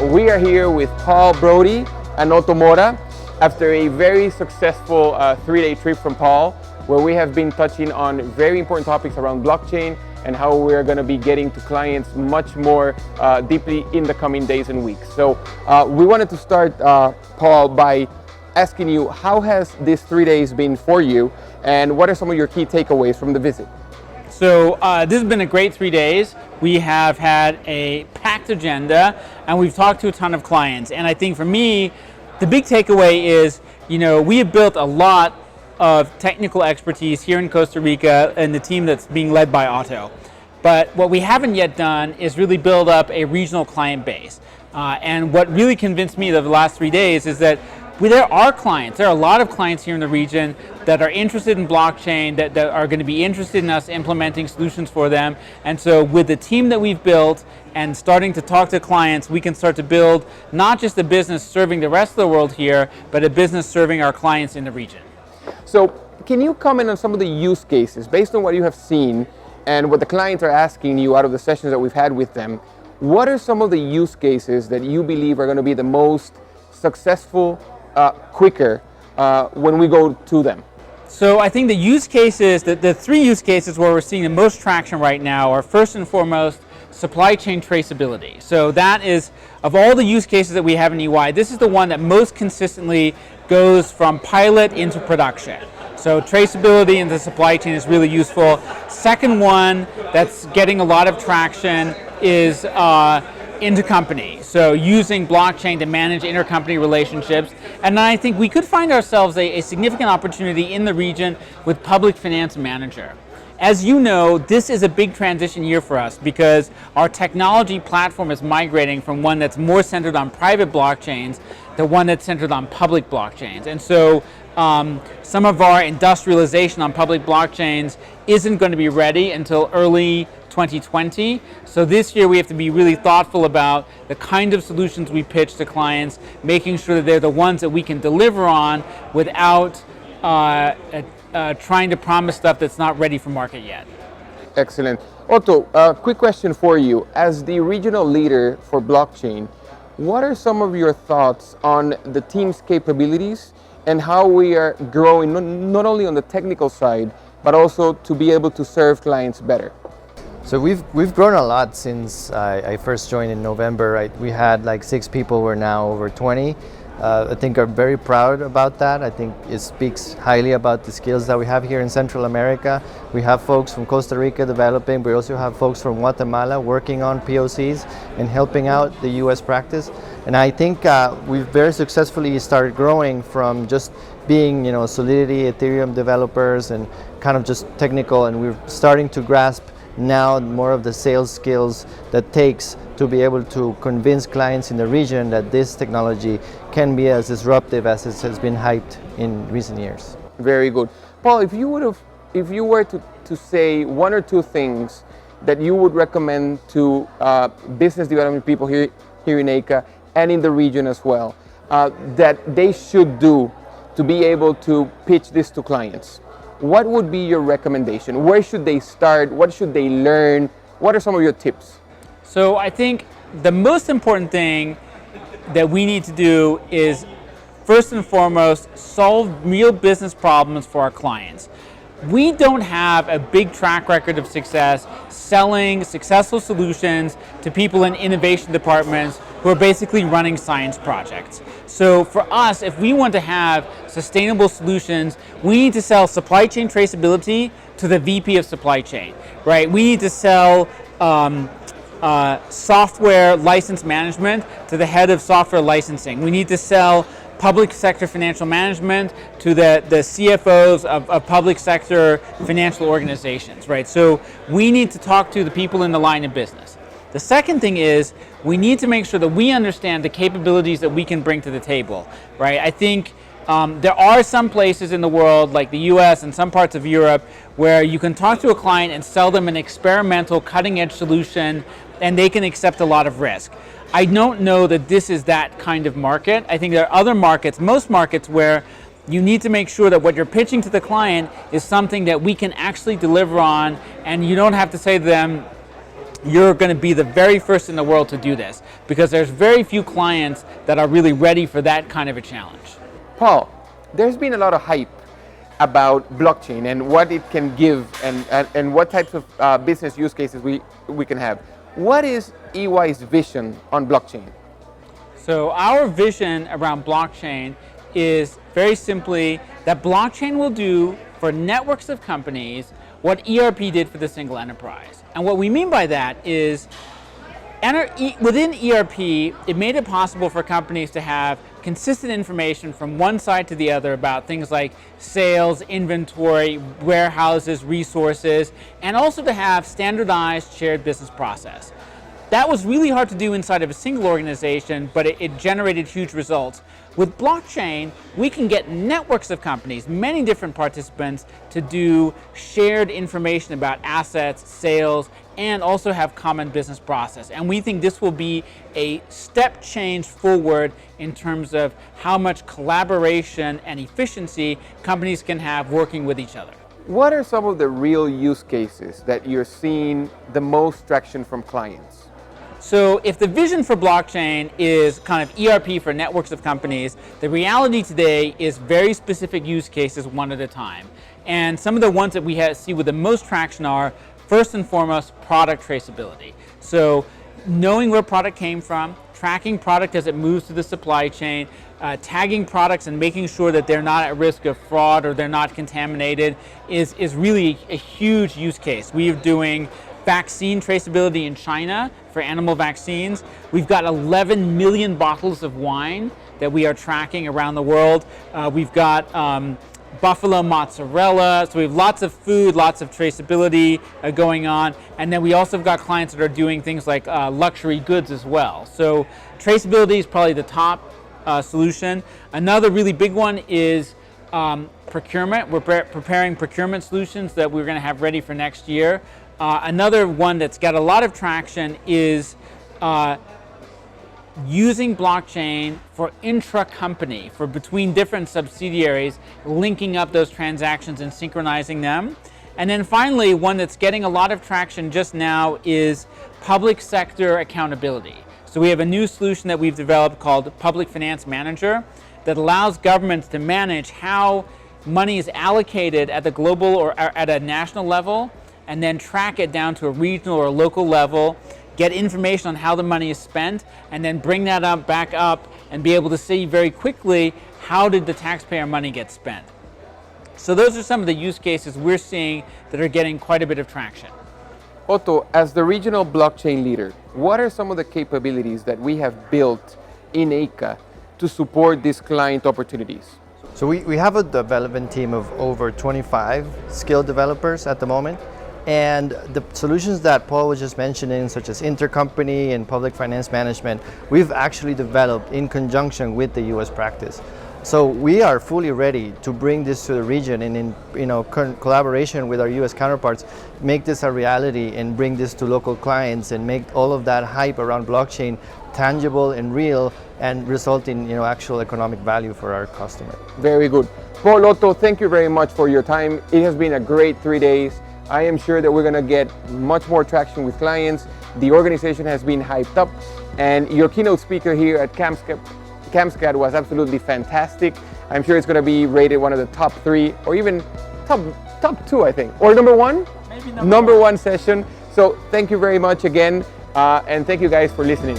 We are here with Paul, Brody, and Otto Mora after a very successful 3-day trip from Paul, where we have been touching on very important topics around blockchain and how we're going to be getting to clients much more deeply in the coming days and weeks. So we wanted to start, Paul, by asking you, how has this 3 days been for you, and what are some of your key takeaways from the visit? So this has been a great 3 days. We have had a packed agenda, and we've talked to a ton of clients. And I think for me, the big takeaway is, we have built a lot of technical expertise here in Costa Rica and the team that's being led by Otto. But what we haven't yet done is really build up a regional client base. And what really convinced me of the last 3 days is that there are clients, there are a lot of clients here in the region that are interested in blockchain, that are going to be interested in us implementing solutions for them. And so with the team that we've built and starting to talk to clients, we can start to build not just a business serving the rest of the world here, but a business serving our clients in the region. So can you comment on some of the use cases based on what you have seen and what the clients are asking you out of the sessions that we've had with them? What are some of the use cases that you believe are going to be the most successful quicker when we go to them? So I think the use cases, the three use cases where we're seeing the most traction right now are first and foremost supply chain traceability. So that is, of all the use cases that we have in EY, this is the one that most consistently goes from pilot into production. So traceability in the supply chain is really useful. Second one that's getting a lot of traction is intercompany. So using blockchain to manage intercompany relationships. And I think we could find ourselves a significant opportunity in the region with public finance manager. As you know, this is a big transition year for us because our technology platform is migrating from one that's more centered on private blockchains to one that's centered on public blockchains. And so some of our industrialization on public blockchains isn't going to be ready until early 2020. So this year we have to be really thoughtful about the kind of solutions we pitch to clients, making sure that they're the ones that we can deliver on without trying to promise stuff that's not ready for market yet. Excellent. Otto, quick question for you. As the regional leader for blockchain, what are some of your thoughts on the team's capabilities and how we are growing, not only on the technical side, but also to be able to serve clients better? So we've grown a lot since I first joined in November. Right? We had like 6 people, we're now over 20. I think are very proud about that. I think it speaks highly about the skills that we have here in Central America. We have folks from Costa Rica developing. We also have folks from Guatemala working on POCs and helping out the US practice. And I think we've very successfully started growing from just being, Solidity, Ethereum developers and kind of just technical, and we're starting to grasp now more of the sales skills that takes to be able to convince clients in the region that this technology can be as disruptive as it has been hyped in recent years. Very good. Paul, if you were to say one or two things that you would recommend to business development people here in ACA and in the region as well, that they should do to be able to pitch this to clients, what would be your recommendation? Where should they start? What should they learn? What are some of your tips? So I think the most important thing that we need to do is first and foremost solve real business problems for our clients. We don't have a big track record of success selling successful solutions to people in innovation departments who are basically running science projects. So for us, if we want to have sustainable solutions, we need to sell supply chain traceability to the VP of supply chain, right? We need to sell software license management to the head of software licensing. We need to sell public sector financial management to the CFOs of public sector financial organizations, right? So we need to talk to the people in the line of business. The second thing is we need to make sure that we understand the capabilities that we can bring to the table, right? I think there are some places in the world, like the US and some parts of Europe, where you can talk to a client and sell them an experimental cutting-edge solution and they can accept a lot of risk. I don't know that this is that kind of market. I think there are other markets, most markets, where you need to make sure that what you're pitching to the client is something that we can actually deliver on, and you don't have to say to them, you're going to be the very first in the world to do this, because there's very few clients that are really ready for that kind of a challenge. Paul, there's been a lot of hype about blockchain and what it can give and what types of business use cases we can have. What is EY's vision on blockchain? So our vision around blockchain is very simply that blockchain will do for networks of companies what ERP did for the single enterprise. And what we mean by that is within ERP, it made it possible for companies to have consistent information from one side to the other about things like sales, inventory, warehouses, resources, and also to have standardized shared business process. That was really hard to do inside of a single organization, but it generated huge results. With blockchain, we can get networks of companies, many different participants, to do shared information about assets, sales, and also have common business process. And we think this will be a step change forward in terms of how much collaboration and efficiency companies can have working with each other. What are some of the real use cases that you're seeing the most traction from clients? So if the vision for blockchain is kind of ERP for networks of companies, the reality today is very specific use cases one at a time. And some of the ones that we see with the most traction are, first and foremost, product traceability. So knowing where product came from, tracking product as it moves through the supply chain, tagging products and making sure that they're not at risk of fraud or they're not contaminated is really a huge use case. We are doing vaccine traceability in China for animal vaccines. We've got 11 million bottles of wine that we are tracking around the world. We've got buffalo mozzarella, so we have lots of food, lots of traceability going on, and then we also have got clients that are doing things like luxury goods as well. So traceability is probably the top solution. Another really big one is procurement. We're preparing procurement solutions that we're going to have ready for next year. Another one that's got a lot of traction is using blockchain for intra-company, for between different subsidiaries, linking up those transactions and synchronizing them. And then finally, one that's getting a lot of traction just now is public sector accountability. So we have a new solution that we've developed called Public Finance Manager that allows governments to manage how money is allocated at the global or at a national level, and then track it down to a regional or a local level, get information on how the money is spent, and then bring that back up and be able to see very quickly how did the taxpayer money get spent. So those are some of the use cases we're seeing that are getting quite a bit of traction. Otto, as the regional blockchain leader, what are some of the capabilities that we have built in EICA to support these client opportunities? So we have a development team of over 25 skilled developers at the moment. And the solutions that Paul was just mentioning, such as intercompany and public finance management, we've actually developed in conjunction with the US practice. So we are fully ready to bring this to the region and in collaboration with our US counterparts, make this a reality and bring this to local clients and make all of that hype around blockchain tangible and real and result in actual economic value for our customer. Very good. Paul, Otto, thank you very much for your time. It has been a great 3 days. I am sure that we're going to get much more traction with clients. The organization has been hyped up, and your keynote speaker here at CAMSCAD was absolutely fantastic. I'm sure it's going to be rated one of the top 3 or even top 2, I think, or number 1? Maybe number 1 session. So thank you very much again, and thank you guys for listening.